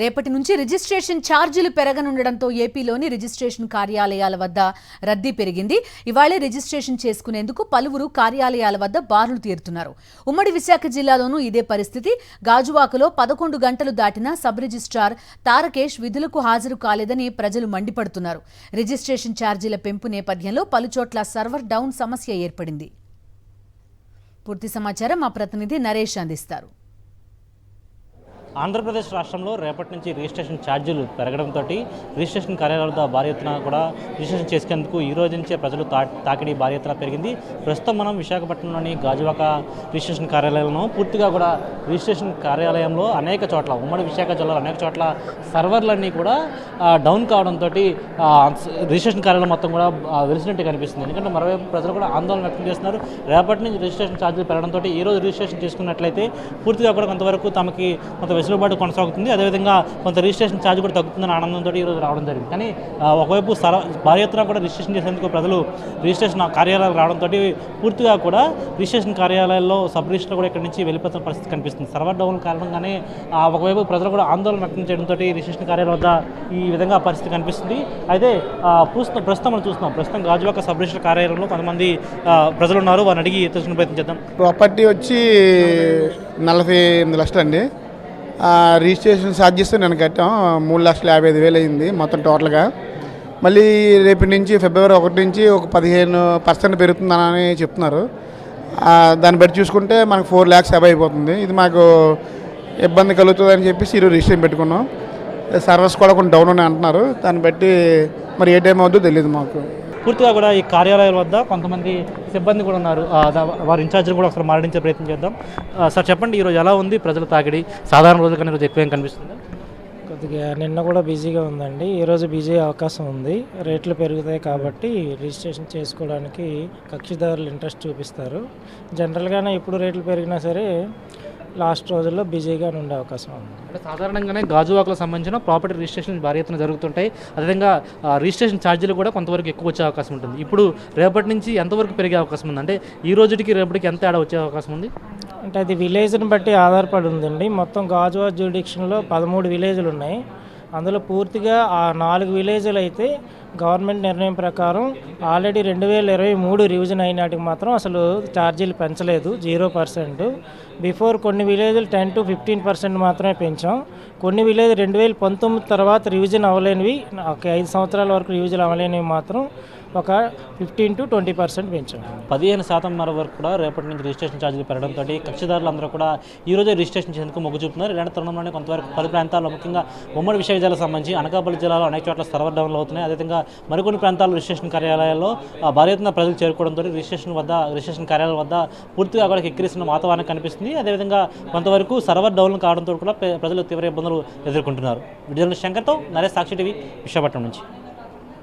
రేపటి నుంచి రిజిస్ట్రేషన్ ఛార్జీలు పెరగనుండడంతో ఏపీలోని రిజిస్ట్రేషన్ కార్యాలయాల వద్ద రద్దీ పెరిగింది. ఇవాళే రిజిస్ట్రేషన్ చేసుకునేందుకు పలువురు కార్యాలయాల వద్ద బారులు తీరుతున్నారు. ఉమ్మడి విశాఖ జిల్లాలోనూ ఇదే పరిస్థితి. గాజువాకలో 11 గంటలు దాటినా సబ్ రిజిస్ట్రార్ తారకేష్ విధులకు హాజరు కాలేదని ప్రజలు మండిపడుతున్నారు. రిజిస్ట్రేషన్ ఛార్జీల పెంపు నేపథ్యంలో పలుచోట్ల సర్వర్ డౌన్ సమస్య ఏర్పడింది. పూర్తి సమాచారం మా ప్రతినిధి నరేష్ అందిస్తారు. ఆంధ్రప్రదేశ్ రాష్ట్రంలో రేపటి నుంచి రిజిస్ట్రేషన్ ఛార్జీలు పెరగడంతో రిజిస్ట్రేషన్ కార్యాలయాలతో భారీ ఎత్తున కూడా రిజిస్ట్రేషన్ చేసుకునేందుకు ఈ రోజు నుంచే ప్రజలు తాకిడి భారీ ఎత్తున పెరిగింది. ప్రస్తుతం మనం విశాఖపట్నంలోని గాజువాక రిజిస్ట్రేషన్ కార్యాలయంలో పూర్తిగా కూడా రిజిస్ట్రేషన్ కార్యాలయంలో అనేక చోట్ల ఉమ్మడి విశాఖ జిల్లాలో అనేక చోట్ల సర్వర్లన్నీ కూడా డౌన్ కావడంతో రిజిస్ట్రేషన్ కార్యాలయం మొత్తం కూడా వెలిసినట్టు కనిపిస్తుంది. ఎందుకంటే మరోవైపు ప్రజలు కూడా ఆందోళన వ్యక్తం చేస్తున్నారు. రేపటి నుంచి రిజిస్ట్రేషన్ ఛార్జీలు పెరగడంతో ఈ రోజు రిజిస్ట్రేషన్ చేసుకున్నట్లయితే పూర్తిగా కూడా కొంతవరకు తమకి కొంత వెసులుబాటు కొనసాగుతుంది. అదేవిధంగా కొంత రిజిస్ట్రేషన్ ఛార్జ్ కూడా తగ్గుతుందని ఆనందంతో ఈరోజు రావడం జరిగింది. కానీ ఒకవైపు భారీ ఎత్తున కూడా రిజిస్ట్రేషన్ చేసేందుకు ప్రజలు రిజిస్ట్రేషన్ కార్యాలయాలు రావడంతో పూర్తిగా కూడా రిజిస్ట్రేషన్ కార్యాలయాల్లో సబ్ రిజిస్టర్ కూడా ఇక్కడి నుంచి వెళ్ళిపోతున్న పరిస్థితి కనిపిస్తుంది. సర్వర్ డౌన్ కారణంగానే ఒకవైపు ప్రజలు కూడా ఆందోళన వ్యక్తం చేయడంతో రిజిస్ట్రేషన్ కార్యాలయం వద్ద ఈ విధంగా పరిస్థితి కనిపిస్తుంది. అయితే ప్రస్తుతం మనం చూస్తున్నాం, ప్రస్తుతం గాజువాక సబ్ రిజిస్టర్ కార్యాలయంలో కొంతమంది ప్రజలు ఉన్నారు. వారిని అడిగి తెలుసుకునే ప్రయత్నం చేద్దాం. ప్రాపర్టీ వచ్చి 48 లక్షలు అండి. రిజిస్ట్రేషన్ ఛార్జెస్ నేను కట్టాం 3,55,000 అయింది మొత్తం టోటల్గా. మళ్ళీ రేపటి నుంచి ఫిబ్రవరి 1 నుంచి ఒక 15% పెరుగుతుందని చెప్తున్నారు. దాన్ని బట్టి చూసుకుంటే మనకు 4 lakhs అబై అయిపోతుంది. ఇది మాకు ఇబ్బంది కలుగుతుందని చెప్పేసి ఈరోజు రిజిస్ట్రేషన్ పెట్టుకున్నాం. సర్వర్స్ కూడా కొంచెం డౌన్ అని అంటున్నారు. దాన్ని బట్టి మరి ఏ టైం అవుతుందో తెలియదు మాకు. పూర్తిగా కూడా ఈ కార్యాలయాల వద్ద కొంతమంది సిబ్బంది కూడా ఉన్నారు. వారి ఇన్ఛార్జ్ని కూడా ఒకసారి మాట్లాడించే ప్రయత్నం చేద్దాం. సార్ చెప్పండి, ఈరోజు ఎలా ఉంది ప్రజల తాకిడి? సాధారణ రోజుల కన్నా ఈరోజు ఎక్కువ కనిపిస్తుంది? కొద్దిగా నిన్న కూడా బిజీగా ఉందండి. ఈరోజు బిజీ అవకాశం ఉంది. రేట్లు పెరుగుతాయి కాబట్టి రిజిస్ట్రేషన్ చేసుకోవడానికి కక్షిదారులు ఇంట్రెస్ట్ చూపిస్తారు. జనరల్గానే ఎప్పుడు రేట్లు పెరిగినా సరే లాస్ట్ రోజుల్లో బిజీగా ఉండే అవకాశం ఉంది. అంటే సాధారణంగానే గాజువాకలో సంబంధించిన ప్రాపర్టీ రిజిస్ట్రేషన్ భారీ ఎత్తున జరుగుతుంటాయి. అదేవిధంగా రిజిస్ట్రేషన్ ఛార్జీలు కూడా కొంతవరకు ఎక్కువ వచ్చే అవకాశం ఉంటుంది. ఇప్పుడు రేపటి నుంచి ఎంతవరకు పెరిగే అవకాశం ఉంది? అంటే ఈ రోజుకి రేపటికి ఎంత తేడా వచ్చే అవకాశం ఉంది? అంటే అది విలేజ్ని బట్టి ఆధారపడి ఉందండి. మొత్తం గాజువాక జ్యూరిడిక్షన్లో 13 విలేజ్లు ఉన్నాయి. అందులో పూర్తిగా ఆ 4 విలేజ్లు అయితే గవర్నమెంట్ నిర్ణయం ప్రకారం ఆల్రెడీ 2023 రివిజన్ అయినాటికి మాత్రం అసలు ఛార్జీలు పెంచలేదు, 0%. బిఫోర్ కొన్ని విలేజ్లు 10 to 15% మాత్రమే పెంచాం. కొన్ని విలేజ్ 2019 తర్వాత రివిజన్ అవ్వలేనివి, ఒక 5 సంవత్సరాల వరకు రివిజన్ అవ్వలేనివి మాత్రం ఒక 15 to 20% పెంచాం. 15% వరకు కూడా రేపటి నుంచి రిజిస్ట్రేషన్ ఛార్జీలు పెరగడంతో కక్షిదారులు అందరూ కూడా ఈ రోజే రిజిస్ట్రేషన్ చేసేందుకు మొగ్గు చూపుతున్నారు. ఇలాంటి తరుణంలోనే కొంతవరకు పలు ప్రాంతాల్లో, ముఖ్యంగా ఉమ్మడి విశాఖ జిల్లాకు సంబంధించి అనకాపల్లి జిల్లాలో అనేక చోట్ల సర్వర్ డౌన్లు అవుతున్నాయి. అదేవిధంగా మరికొన్ని ప్రాంతాల్లో రిజిస్ట్రేషన్ కార్యాలయాల్లో భారీ ఎత్తున ప్రజలు చేరుకోవడంతో రిజిస్ట్రేషన్ కార్యాలయాల వద్ద పూర్తిగా అక్కడ ఎక్కిరిస్తున్న వాతావరణం కనిపిస్తుంది. అదేవిధంగా కొంతవరకు సర్వర్ డౌన్లు కావడంతో కూడా ప్రజలు తీవ్ర ఇబ్బందులు ఎదుర్కొంటున్నారు. విజయనగరం శంకర్తో నరేష్, సాక్షి టీవీ, విశాఖపట్నం నుంచి.